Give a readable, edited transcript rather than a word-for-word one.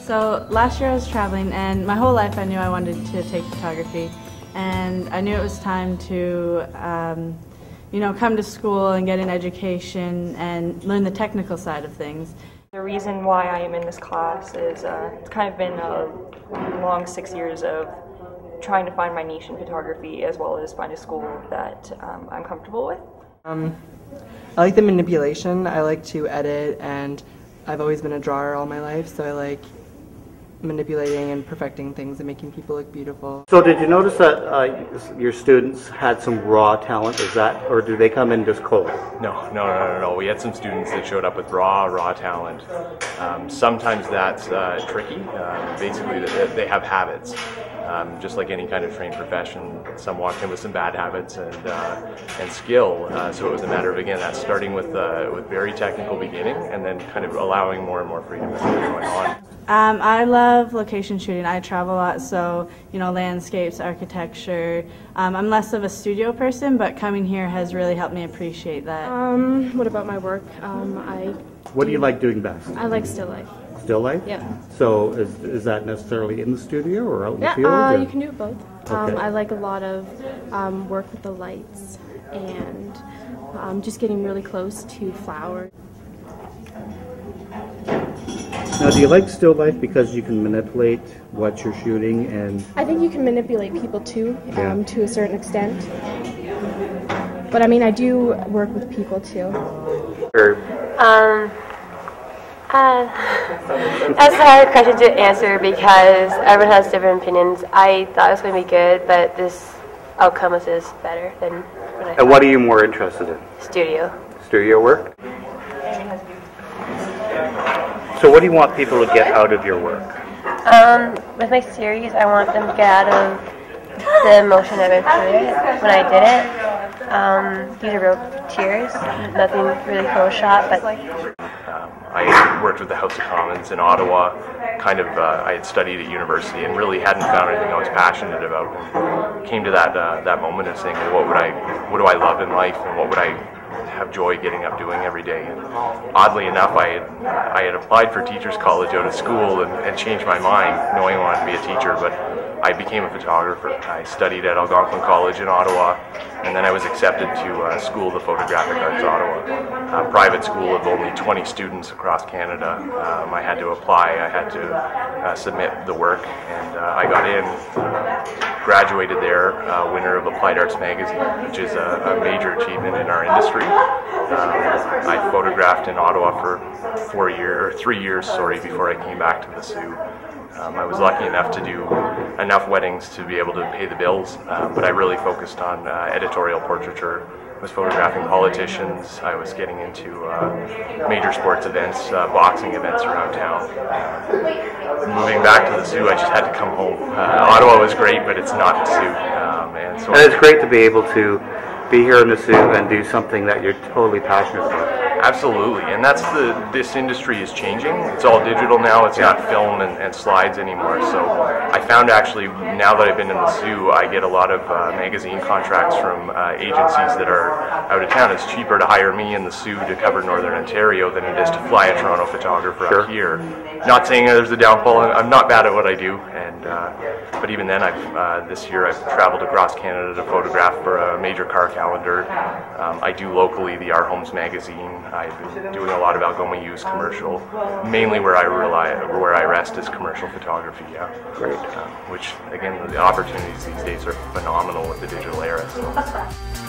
So last year I was traveling, and my whole life I knew I wanted to take photography, and I knew it was time to come to school and get an education and learn the technical side of things. The reason why I am in this class is it's kind of been a long 6 years of trying to find my niche in photography, as well as find a school that I'm comfortable with. I like the manipulation. I like to edit, and I've always been a drawer all my life, so I like manipulating and perfecting things and making people look beautiful. So did you notice that your students had some raw talent? Is that, or do they come in just cold? No. We had some students that showed up with raw talent. Sometimes that's tricky. Basically, they have habits. Just like any kind of trained profession, some walked in with some bad habits and skill. So it was a matter of, again, that's starting with very technical beginning and then kind of allowing more and more freedom as things going on. I love location shooting. I travel a lot, so landscapes, architecture. I'm less of a studio person, but coming here has really helped me appreciate that. What about my work? What do you like doing best? I like still life. Still life? Yeah. So is that necessarily in the studio or out in the field? Yeah, or? you can do it both. Okay. I like a lot of work with the lights and just getting really close to flowers. Now, do you like still life because you can manipulate what you're shooting? And I think you can manipulate people too, Yeah. to a certain extent. But I mean, I do work with people too. That's a hard question to answer because everyone has different opinions. I thought it was going to be good, but this outcome is better than what I thought. And what are you more interested in? Studio. Studio work? So what do you want people to get out of your work? With my series, I want them to get out of the emotion I went through it when I did it. These are real tears, nothing really Photoshop, but I worked with the House of Commons in Ottawa. I had studied at university and really hadn't found anything I was passionate about. And came to that moment of saying, well, what do I love in life, and what would I have joy getting up doing every day? And oddly enough, I had applied for Teachers College out of school and changed my mind, knowing I wanted to be a teacher, but I became a photographer. I studied at Algonquin College in Ottawa, and then I was accepted to School of the Photographic Arts Ottawa, a private school of only 20 students across Canada. I had to apply, I had to submit the work, and I got in, graduated there, winner of Applied Arts Magazine, which is a major achievement in our industry. I photographed in Ottawa for 3 years, before I came back to the Sault. I was lucky enough to do enough weddings to be able to pay the bills, but I really focused on editorial portraiture. I was photographing politicians. I was getting into major sports events, boxing events around town. Moving back to the Sault, I just had to come home. Ottawa was great, but it's not the Sault. And it's great to be able to be here in the Sault and do something that you're totally passionate about. Absolutely, and that's this industry is changing. It's all digital now. It's not film and slides anymore. So I found actually, now that I've been in the Sault, I get a lot of magazine contracts from agencies that are out of town. It's cheaper to hire me in the Sault to cover Northern Ontario than it is to fly a Toronto photographer up here. Not saying there's a downfall. I'm not bad at what I do, but even then, this year I've traveled across Canada to photograph for a major car calendar. I do locally the Our Homes magazine. I've been doing a lot of Algoma Used commercial, mainly where I rest is commercial photography. Yeah, great. Which again, the opportunities these days are phenomenal with the digital era. So.